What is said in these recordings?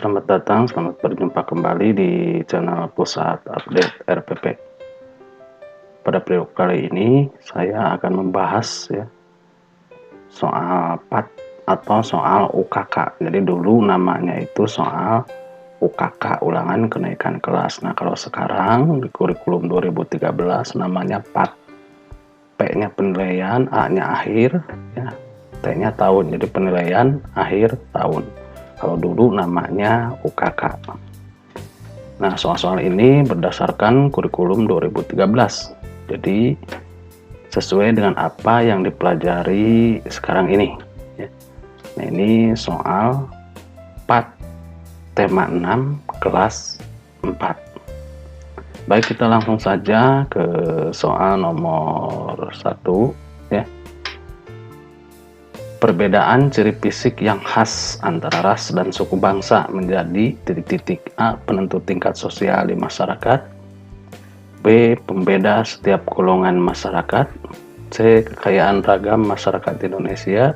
Selamat datang, selamat berjumpa kembali di channel Pusat Update RPP. Pada video kali ini saya akan membahas soal PAT atau soal UKK. Jadi dulu namanya itu soal UKK, ulangan kenaikan kelas. Nah, kalau sekarang di kurikulum 2013 namanya PAT. P-nya penilaian, A-nya akhir, T-nya tahun. Jadi penilaian akhir tahun. Kalau dulu namanya UKK. Nah, soal-soal ini berdasarkan kurikulum 2013. Jadi, sesuai dengan apa yang dipelajari sekarang ini. Nah, ini soal PAT tema 6 kelas 4. Baik, kita langsung saja ke soal nomor 1. Perbedaan ciri fisik yang khas antara ras dan suku bangsa menjadi titik-titik. A. Penentu tingkat sosial di masyarakat. B. Pembeda setiap golongan masyarakat. C. Kekayaan ragam masyarakat Indonesia.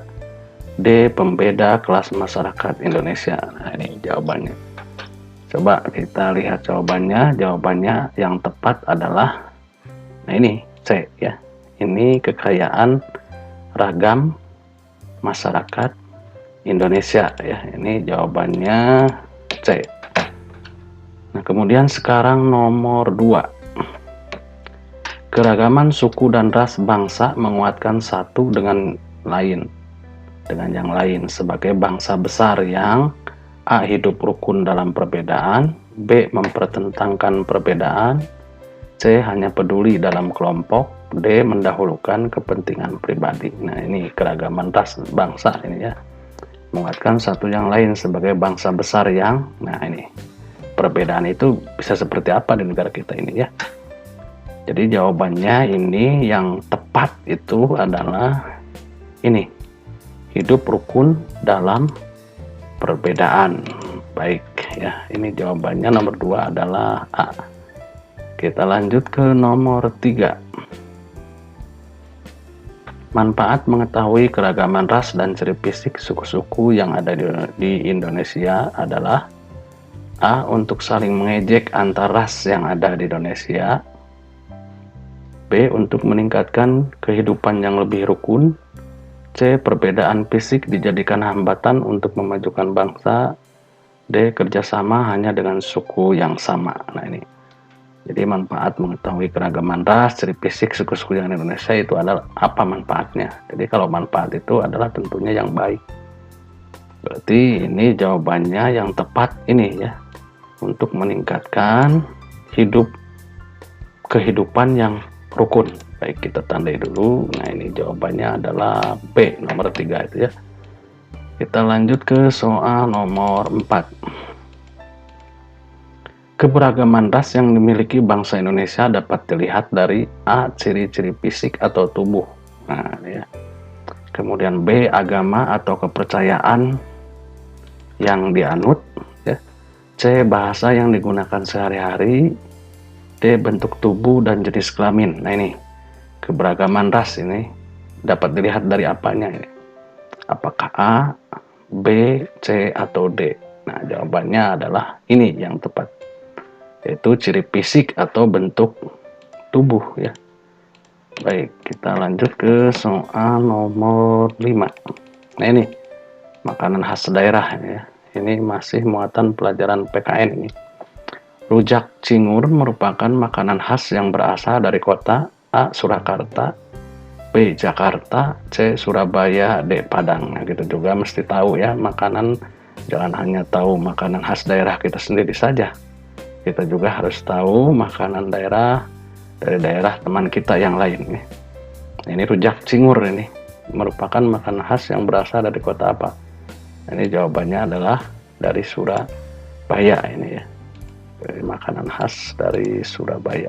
D. Pembeda kelas masyarakat Indonesia. Nah, ini jawabannya. Coba kita lihat jawabannya. Jawabannya yang tepat adalah, nah ini C ya. Ini kekayaan ragam masyarakat Indonesia ya. Ini jawabannya C. Nah, kemudian sekarang nomor 2. Keragaman suku dan ras bangsa menguatkan satu dengan yang lain sebagai bangsa besar yang A. Hidup rukun dalam perbedaan, B. Mempertentangkan perbedaan, C. Hanya peduli dalam kelompok, D. Mendahulukan kepentingan pribadi. Nah, ini keragaman ras bangsa ini ya. Menguatkan satu yang lain sebagai bangsa besar yang, nah ini. Perbedaan itu bisa seperti apa di negara kita ini ya. Jadi jawabannya ini yang tepat itu adalah ini. Hidup rukun dalam perbedaan. Baik ya, ini jawabannya nomor 2 adalah A. Kita lanjut ke nomor 3. Manfaat mengetahui keragaman ras dan ciri fisik suku-suku yang ada di Indonesia adalah A. Untuk saling mengejek antar ras yang ada di Indonesia. B. Untuk meningkatkan kehidupan yang lebih rukun. C. Perbedaan fisik dijadikan hambatan untuk memajukan bangsa. D. Kerjasama hanya dengan suku yang sama. Nah, ini. Jadi manfaat mengetahui keragaman ras, ciri fisik suku-suku yang di Indonesia itu adalah apa manfaatnya. Jadi kalau manfaat itu adalah tentunya yang baik. Berarti ini jawabannya yang tepat ini ya. Untuk meningkatkan kehidupan yang rukun. Baik, kita tandai dulu. Nah, ini jawabannya adalah B, nomor 3 itu ya. Kita lanjut ke soal nomor 4. Keberagaman ras yang dimiliki bangsa Indonesia dapat dilihat dari A. Ciri-ciri fisik atau tubuh. Nah, ya. Kemudian B. Agama atau kepercayaan yang dianut. Ya. C. Bahasa yang digunakan sehari-hari. D. Bentuk tubuh dan jenis kelamin. Nah, ini keberagaman ras ini dapat dilihat dari apanya ini? Apakah A, B, C, atau D? Nah, jawabannya adalah ini yang tepat, yaitu ciri fisik atau bentuk tubuh ya. Baik, kita lanjut ke soal nomor 5. Nah, ini makanan khas daerah ya. Ini masih muatan pelajaran PKN ini. Rujak cingur merupakan makanan khas yang berasal dari kota A. Surakarta, B. Jakarta, C. Surabaya, D. Padang. Nah, gitu juga mesti tahu ya makanan. Jangan hanya tahu makanan khas daerah kita sendiri saja. Kita juga harus tahu makanan daerah dari daerah teman kita yang lain nih. Nah, ini rujak cingur ini merupakan makanan khas yang berasal dari kota apa? Nah, ini jawabannya adalah dari Surabaya ini ya. Dari makanan khas dari Surabaya.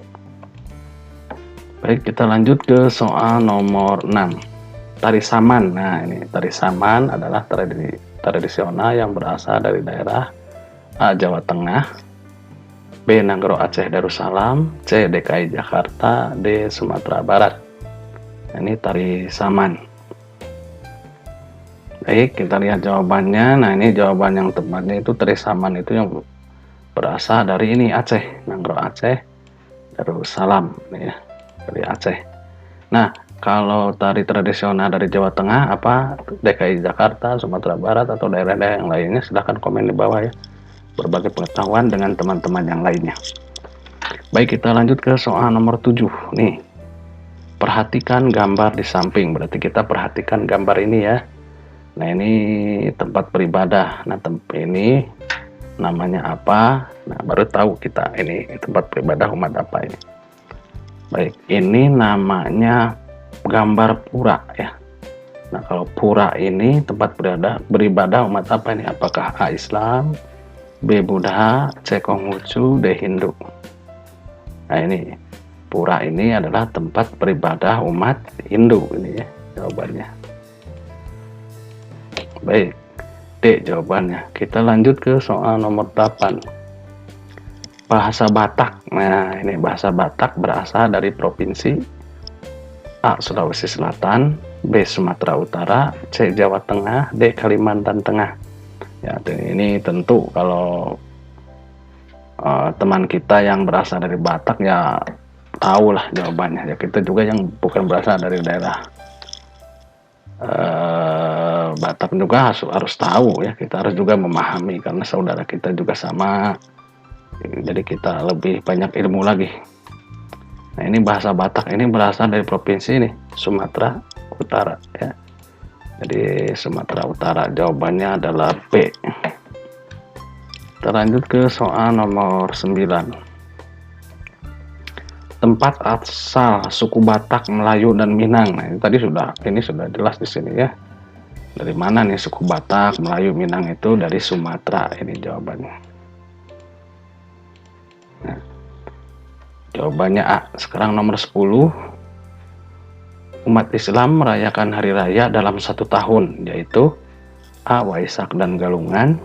Baik, kita lanjut ke soal nomor 6. Tari Saman. Nah, ini tari Saman adalah tradisional yang berasal dari daerah A. Jawa Tengah, B. Nagro Aceh Darussalam, C. DKI Jakarta, D. Sumatera Barat. Ini tari Saman. Baik, kita lihat jawabannya. Nah, ini jawaban yang tepatnya itu Trisaman itu yang berasal dari ini Aceh, Nangro Aceh, Darussalam nih ya, dari Aceh. Nah, kalau tari tradisional dari Jawa Tengah apa DKI Jakarta, Sumatera Barat atau daerah-daerah yang lainnya, silahkan komen di bawah ya. Berbagi pengetahuan dengan teman-teman yang lainnya. Baik, kita lanjut ke soal nomor 7 nih. Perhatikan gambar di samping, berarti kita perhatikan gambar ini ya. Nah, ini tempat beribadah. Nah, tempat ini namanya apa? Nah, baru tahu kita ini tempat beribadah umat apa ini. Baik, ini namanya gambar pura ya. Nah, kalau pura ini tempat beribadah umat apa ini? Apakah A Islam, B Buddha, C Konghucu, D Hindu? Nah, ini pura ini adalah tempat beribadah umat Hindu ini ya jawabannya. Baik, D jawabannya. Kita lanjut ke soal nomor 8. Bahasa Batak. Nah, ini bahasa Batak berasal dari provinsi A Sulawesi Selatan, B Sumatera Utara, C Jawa Tengah, D Kalimantan Tengah. Ya, ini tentu kalau teman kita yang berasal dari Batak ya tahulah jawabannya. Ya, kita juga yang bukan berasal dari daerah Batak juga harus tahu ya, kita harus juga memahami karena saudara kita juga sama, jadi kita lebih banyak ilmu lagi. Nah, ini bahasa Batak ini berasal dari provinsi ini Sumatera Utara ya, jadi Sumatera Utara jawabannya adalah B. Kita lanjut ke soal nomor 9. Tempat asal suku Batak, Melayu dan Minang. Nah, ini sudah jelas di sini ya. Dari mana nih suku Batak, Melayu, Minang itu dari Sumatera ini jawabannya. Nah, jawabannya A. Sekarang nomor 10. Umat Islam merayakan hari raya dalam 1 tahun, yaitu A. Waisak dan Galungan,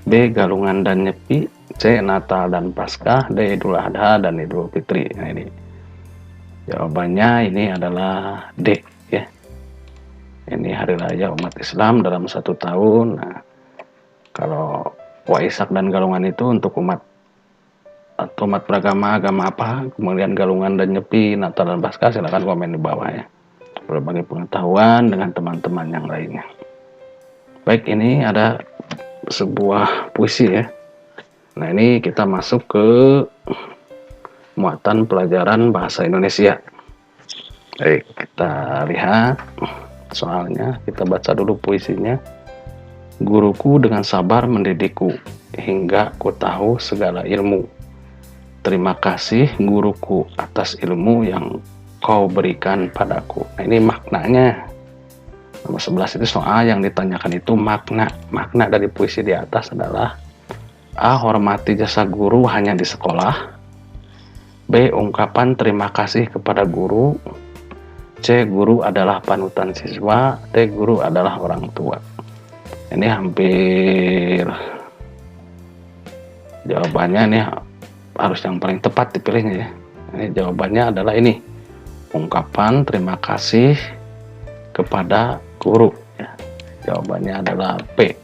B. Galungan dan Nyepi, C. Natal dan Paskah, D. Idul Adha dan Idul Fitri. Nah, ini jawabannya ini adalah D ya. Ini hari raya umat Islam dalam 1 tahun. Nah, kalau Waisak dan Galungan itu untuk umat atau umat beragama agama apa, kemudian Galungan dan Nyepi, Natal dan Paskah, silahkan komen di bawah ya. Berbagi pengetahuan dengan teman-teman yang lainnya. Baik, ini ada sebuah puisi ya. Nah, ini kita masuk ke muatan pelajaran bahasa Indonesia. Baik, kita lihat soalnya, kita baca dulu puisinya. Guruku dengan sabar mendidikku hingga ku tahu segala ilmu. Terima kasih guruku atas ilmu yang kau berikan padaku. Nah, ini maknanya. Nomor 11 itu soal yang ditanyakan itu makna. Makna dari puisi di atas adalah A. Hormati jasa guru hanya di sekolah. B. Ungkapan terima kasih kepada guru. C. Guru adalah panutan siswa. D. Guru adalah orang tua. Ini hampir jawabannya ini harus yang paling tepat dipilihnya ya. Ini jawabannya adalah ini. Ungkapan terima kasih kepada guru ya. Jawabannya adalah B.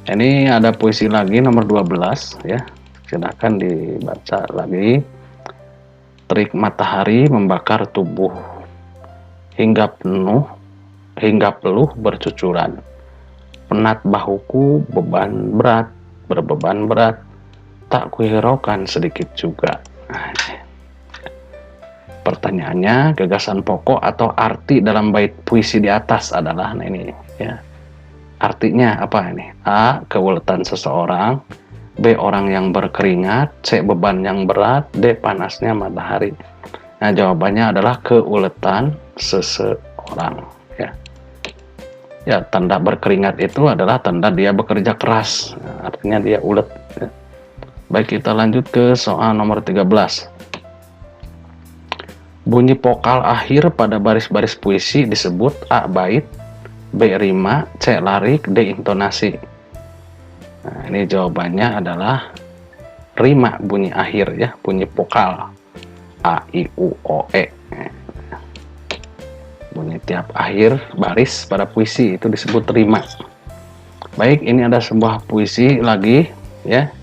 Ini ada puisi lagi nomor 12 ya. Silahkan dibaca lagi. Terik matahari membakar tubuh hingga peluh bercucuran. Penat bahuku berbeban berat, tak kuhiraukan sedikit juga. Nah, pertanyaannya, gagasan pokok atau arti dalam bait puisi di atas adalah, nah ini ya. Artinya apa ini? A. Keuletan seseorang, B. Orang yang berkeringat, C. Beban yang berat, D. Panasnya matahari. Nah, jawabannya adalah keuletan seseorang ya. Ya, tanda berkeringat itu adalah tanda dia bekerja keras. Nah, artinya dia ulet ya. Baik, kita lanjut ke soal nomor 13. Bunyi vokal akhir pada baris-baris puisi disebut A. Bait, B. Rima, C. Larik, D. Intonasi. Nah, ini jawabannya adalah rima, bunyi akhir ya, bunyi vokal A, I, U, O, E. Bunyi tiap akhir baris pada puisi itu disebut rima. Baik, ini ada sebuah puisi lagi ya.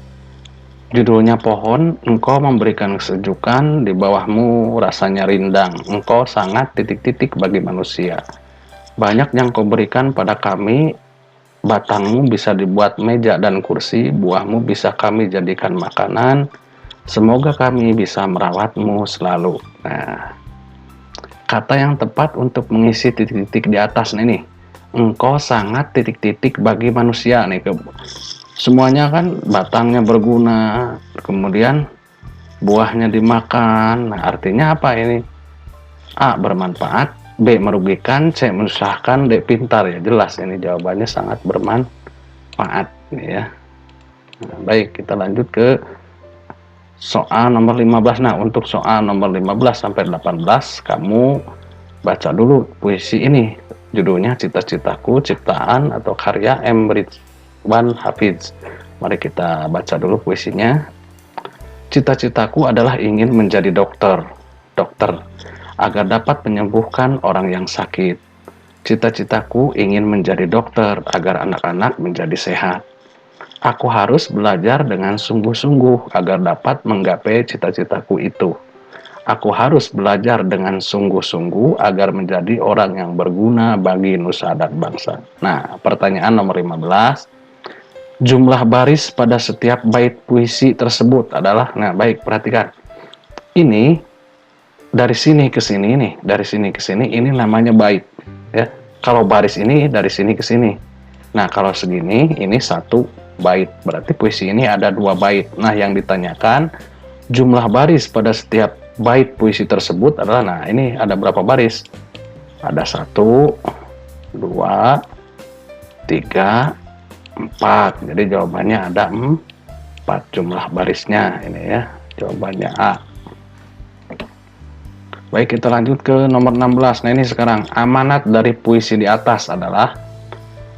Judulnya Pohon. Engkau memberikan kesejukan, di bawahmu rasanya rindang. Engkau sangat titik-titik bagi manusia. Banyak yang kau berikan pada kami, batangmu bisa dibuat meja dan kursi, buahmu bisa kami jadikan makanan. Semoga kami bisa merawatmu selalu. Nah, kata yang tepat untuk mengisi titik-titik di atas nih. Engkau sangat titik-titik bagi manusia nih. Semuanya kan batangnya berguna, kemudian buahnya dimakan. Nah, artinya apa ini? A. Bermanfaat, B. Merugikan, C. Menyusahkan, D. Pintar. Ya jelas ini jawabannya sangat bermanfaat nih ya. Nah, baik, kita lanjut ke soal nomor 15. Nah, untuk soal nomor 15 sampai 18 kamu baca dulu puisi ini. Judulnya Cita-citaku, ciptaan atau karya M. Ridwan Hafiz. Mari kita baca dulu puisinya. Cita-citaku adalah ingin menjadi dokter agar dapat menyembuhkan orang yang sakit. Cita-citaku ingin menjadi dokter agar anak-anak menjadi sehat. Aku harus belajar dengan sungguh-sungguh agar dapat menggapai cita-citaku itu. Aku harus belajar dengan sungguh-sungguh agar menjadi orang yang berguna bagi nusa dan bangsa. Nah, pertanyaan nomor 15. Jumlah baris pada setiap bait puisi tersebut adalah, nah baik, perhatikan. Ini dari sini ke sini nih, dari sini ke sini ini namanya bait, ya. Kalau baris ini dari sini ke sini. Nah, kalau segini ini satu bait, berarti puisi ini ada 2 bait. Nah, yang ditanyakan jumlah baris pada setiap bait puisi tersebut adalah, nah ini ada berapa baris? Ada 1, 2, 3, 4. Jadi jawabannya ada 4 jumlah barisnya ini ya. Jawabannya A. Baik, kita lanjut ke nomor 16. Nah, ini sekarang amanat dari puisi di atas adalah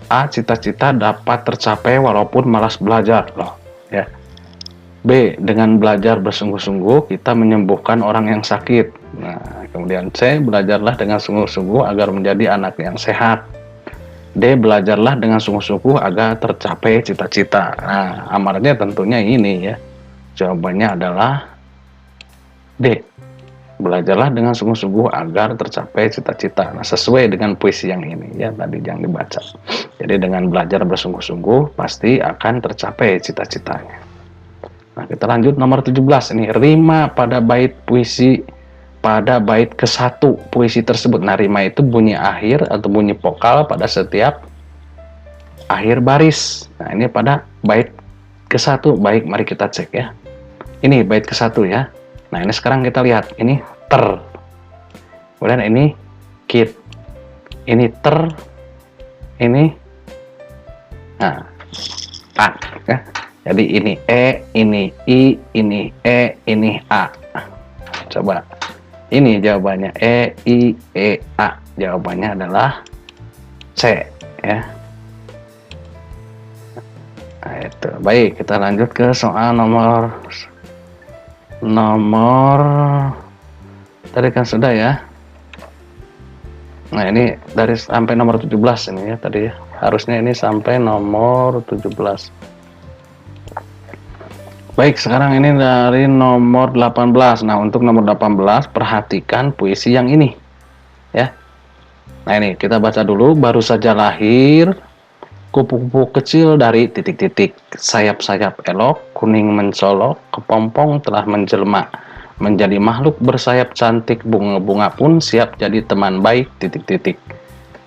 A. Cita-cita dapat tercapai walaupun malas belajar loh, ya. B. Dengan belajar bersungguh-sungguh kita menyembuhkan orang yang sakit. Nah, kemudian C. Belajarlah dengan sungguh-sungguh agar menjadi anak yang sehat. D. Belajarlah dengan sungguh-sungguh agar tercapai cita-cita. Nah, amanatnya tentunya ini ya. Jawabannya adalah D. Belajarlah dengan sungguh-sungguh agar tercapai cita-cita. Nah, sesuai dengan puisi yang ini ya tadi yang dibaca. Jadi dengan belajar bersungguh-sungguh pasti akan tercapai cita-citanya. Nah, kita lanjut nomor 17 ini, rima pada bait puisi pada bait ke-1 puisi tersebut. Nah, rima itu bunyi akhir atau bunyi vokal pada setiap akhir baris. Nah, ini pada bait ke-1. Baik, mari kita cek ya. Ini bait ke-1 ya. Nah, ini sekarang kita lihat, ini ter. Kemudian ini kit. Ini ter. Ini nah, a ya. Jadi ini E, ini I, ini E, ini A. Coba. Ini jawabannya E, I, E, A. Jawabannya adalah C ya. Nah, itu. Baik, kita lanjut ke soal nomor tadi kan sudah ya. Nah, ini dari sampai nomor 17 ini ya tadi ya. Harusnya ini sampai nomor 17. Baik, sekarang ini dari nomor 18. Nah, untuk nomor 18 perhatikan puisi yang ini ya. Nah, ini kita baca dulu. Baru saja lahir kupu-kupu kecil dari titik-titik, sayap-sayap elok kuning mencolok, kepompong telah menjelma menjadi makhluk bersayap cantik, bunga-bunga pun siap jadi teman baik titik-titik.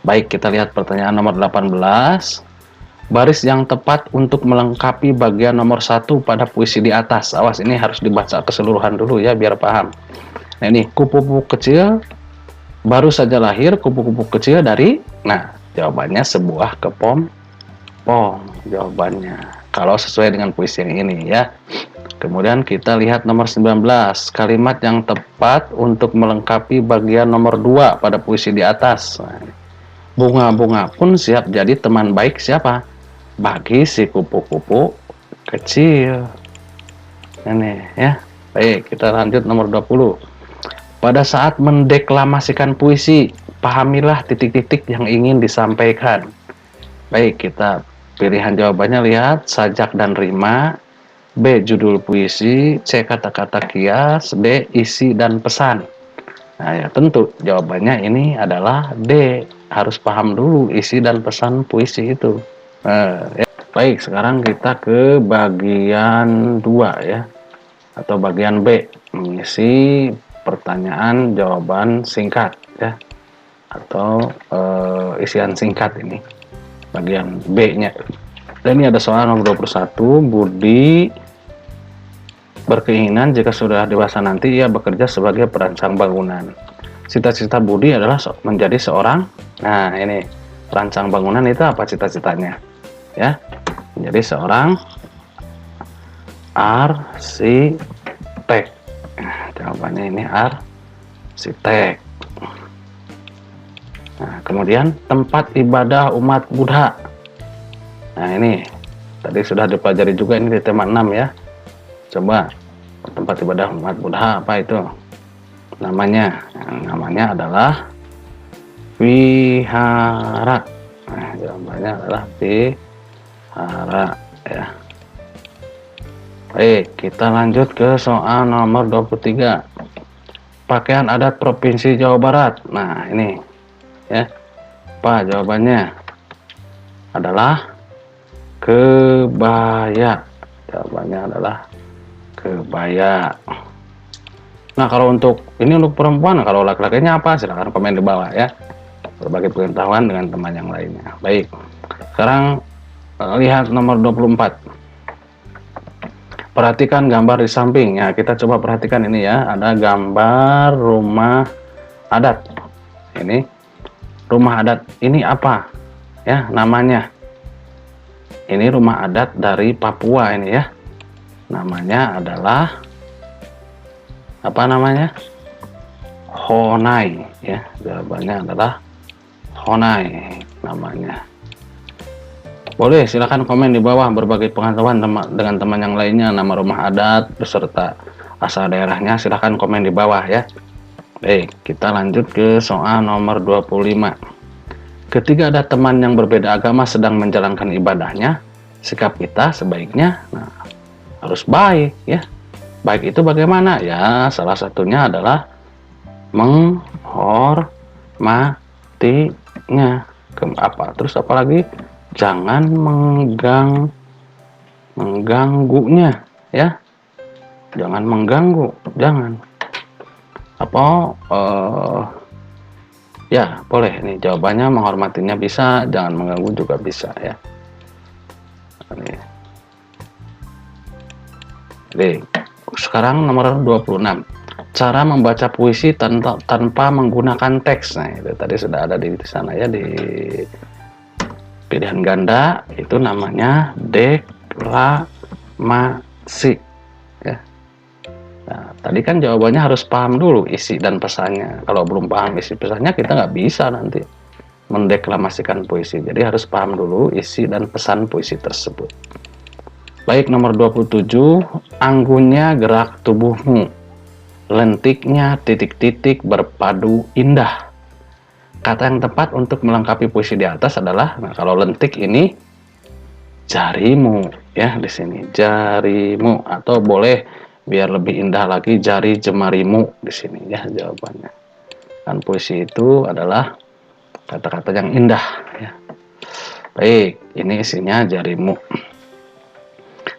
Baik, kita lihat pertanyaan nomor 18. Baris yang tepat untuk melengkapi bagian nomor 1 pada puisi di atas. Awas, ini harus dibaca keseluruhan dulu ya biar paham. Nah, ini kupu-kupu kecil baru saja lahir, kupu-kupu kecil dari, nah jawabannya sebuah kepompong jawabannya. Kalau sesuai dengan puisi yang ini ya. Kemudian kita lihat nomor 19. Kalimat yang tepat untuk melengkapi bagian nomor 2 pada puisi di atas. Nah, bunga-bunga pun siap jadi teman baik siapa? Bagi si kupu-kupu kecil. Ini ya. Baik, kita lanjut nomor 20. Pada saat mendeklamasikan puisi, pahamilah titik-titik yang ingin disampaikan. Baik, kita pilihan jawabannya lihat sajak dan rima, B. Judul puisi, C. Kata-kata kias, D. Isi dan pesan. Nah ya tentu jawabannya ini adalah D. Harus paham dulu isi dan pesan puisi itu. Ya. Baik, sekarang kita ke bagian 2 ya, atau bagian B, mengisi pertanyaan jawaban singkat ya, atau isian singkat ini bagian B-nya. Dan ini ada soal nomor 21. Budi berkeinginan jika sudah dewasa nanti ia bekerja sebagai perancang bangunan. Cita-cita Budi adalah menjadi seorang, nah ini perancang bangunan itu apa cita-citanya ya, menjadi seorang arsitek. Nah, jawabannya ini arsitek. Nah, kemudian tempat ibadah umat Buddha. Nah, ini tadi sudah dipelajari juga ini di tema 6 ya. Coba tempat ibadah umat Buddha apa itu? Namanya. Nah, namanya adalah vihara. Nah, jawabannya adalah vihara ya. Baik, kita lanjut ke soal nomor 23. Pakaian adat Provinsi Jawa Barat. Nah, ini ya. Apa jawabannya? Adalah kebaya. Jawabannya adalah kebaya. Nah, kalau untuk ini untuk perempuan, kalau laki-lakinya apa? Silahkan komen di bawah ya. Berbagi pengetahuan dengan teman yang lainnya. Baik. Sekarang lihat nomor 24. Perhatikan gambar di sampingnya. Kita coba perhatikan ini ya. Ada gambar rumah adat. Ini rumah adat ini apa? Ya, namanya. Ini rumah adat dari Papua ini ya. Namanya adalah apa namanya? Honai ya. Jawabannya adalah Honai namanya. Boleh silakan komen di bawah berbagi pengetahuan dengan teman yang lainnya, nama rumah adat beserta asal daerahnya, silakan komen di bawah ya. Baik, kita lanjut ke soal nomor 25. Ketika ada teman yang berbeda agama sedang menjalankan ibadahnya, sikap kita sebaiknya harus baik ya. Baik itu bagaimana? Ya, salah satunya adalah menghormatinya. Terus apalagi? Jangan mengganggunya ya. Jangan mengganggu, jangan. Ya, boleh nih jawabannya menghormatinya bisa, jangan mengganggu juga bisa ya. Jadi, sekarang nomor 26. Cara membaca puisi tanpa menggunakan teks. Nah, itu tadi sudah ada di sana ya, di pilihan ganda itu namanya deklamasi ya. Nah, tadi kan jawabannya harus paham dulu isi dan pesannya. Kalau belum paham isi pesannya kita nggak bisa nanti mendeklamasikan puisi. Jadi harus paham dulu isi dan pesan puisi tersebut. Baik, nomor 27. Anggunnya gerak tubuhmu, lentiknya titik-titik berpadu indah. Kata yang tepat untuk melengkapi puisi di atas adalah, nah kalau lentik ini jarimu ya, di sini jarimu, atau boleh biar lebih indah lagi jari jemarimu di sini ya jawabannya. Dan puisi itu adalah kata-kata yang indah ya. Baik, ini isinya jarimu.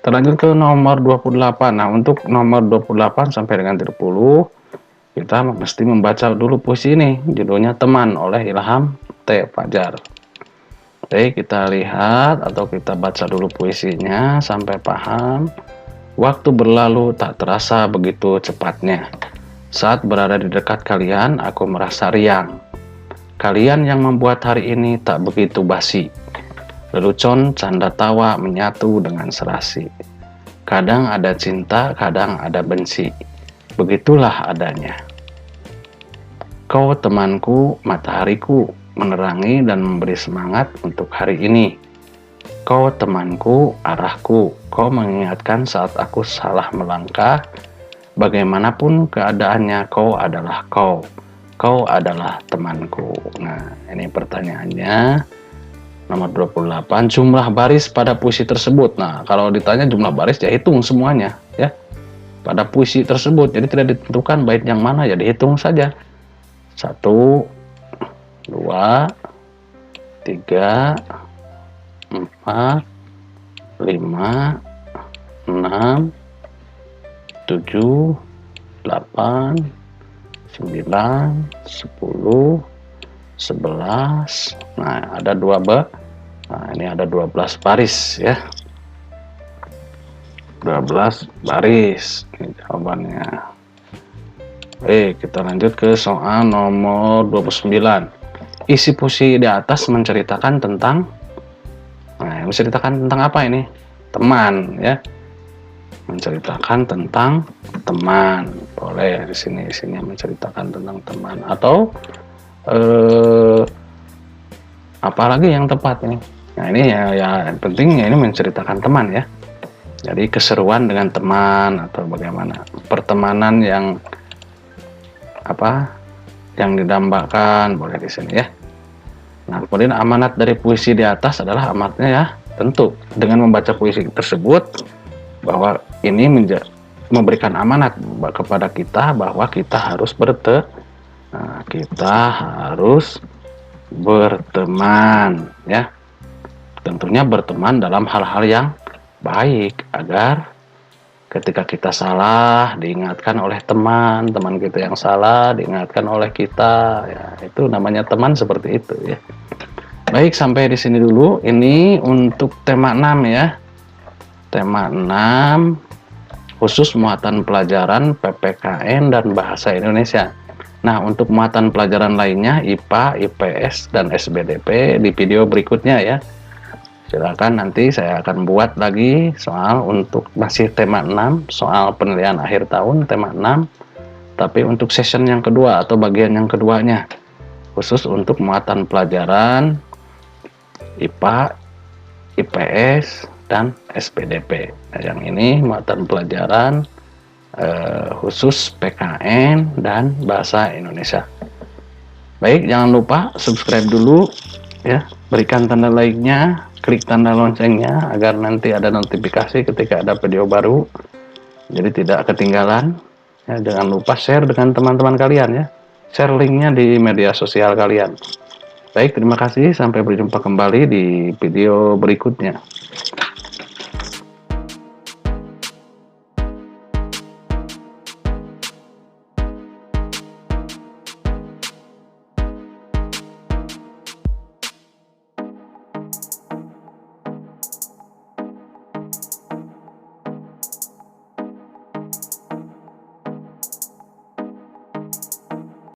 Terlanjut ke nomor 28. Nah, untuk nomor 28 sampai dengan 30 kita mesti membaca dulu puisi ini. Judulnya Teman oleh Ilham T. Fajar. Oke, kita lihat atau kita baca dulu puisinya sampai paham. Waktu berlalu tak terasa begitu cepatnya. Saat berada di dekat kalian, aku merasa riang. Kalian yang membuat hari ini tak begitu basi. Lelucon, canda tawa menyatu dengan serasi. Kadang ada cinta, kadang ada benci. Begitulah adanya. Kau temanku, matahariku, menerangi dan memberi semangat untuk hari ini. Kau temanku, arahku, kau mengingatkan saat aku salah melangkah, bagaimanapun keadaannya, kau adalah kau. Kau adalah temanku. Nah, ini pertanyaannya. Nomor 28, jumlah baris pada puisi tersebut. Nah, kalau ditanya jumlah baris, ya hitung semuanya, ya. Pada puisi tersebut, jadi tidak ditentukan bait yang mana, ya dihitung saja. 1, 2, 3, 4, 5, 6, 7, 8, 9, 10, 11. Nah, ada 2 Nah, ini ada 12 baris ya. 12 baris. Ini jawabannya. Baik, kita lanjut ke soal nomor 29. Isi puisi di atas menceritakan tentang menceritakan tentang apa ini? Teman ya. Menceritakan tentang teman. Boleh di sini menceritakan tentang teman atau apalagi yang tepat ini. Nah, ini ya yang penting ini menceritakan teman ya. Jadi keseruan dengan teman atau bagaimana pertemanan yang didambakan, boleh di sini ya. Nah, kemudian amanat dari puisi di atas adalah amanatnya ya, tentu dengan membaca puisi tersebut bahwa ini memberikan amanat kepada kita bahwa kita harus berteman ya. Tentunya berteman dalam hal-hal yang baik agar ketika kita salah diingatkan oleh teman kita yang salah diingatkan oleh kita ya, itu namanya teman seperti itu ya. Baik, sampai di sini dulu ini untuk tema 6 ya. Tema 6 khusus muatan pelajaran PPKN dan bahasa Indonesia. Nah, untuk muatan pelajaran lainnya IPA, IPS, dan SBDP di video berikutnya ya. Silakan, nanti saya akan buat lagi soal untuk masih tema 6, soal penilaian akhir tahun tema 6, tapi untuk session yang kedua atau bagian yang keduanya khusus untuk muatan pelajaran IPA, IPS, dan SPDP. Nah, yang ini muatan pelajaran khusus PKN dan bahasa Indonesia. Baik, jangan lupa subscribe dulu ya, berikan tanda like-nya, klik tanda loncengnya agar nanti ada notifikasi ketika ada video baru, jadi tidak ketinggalan ya. Jangan lupa share dengan teman-teman kalian ya, share linknya di media sosial kalian. Baik, terima kasih, sampai berjumpa kembali di video berikutnya.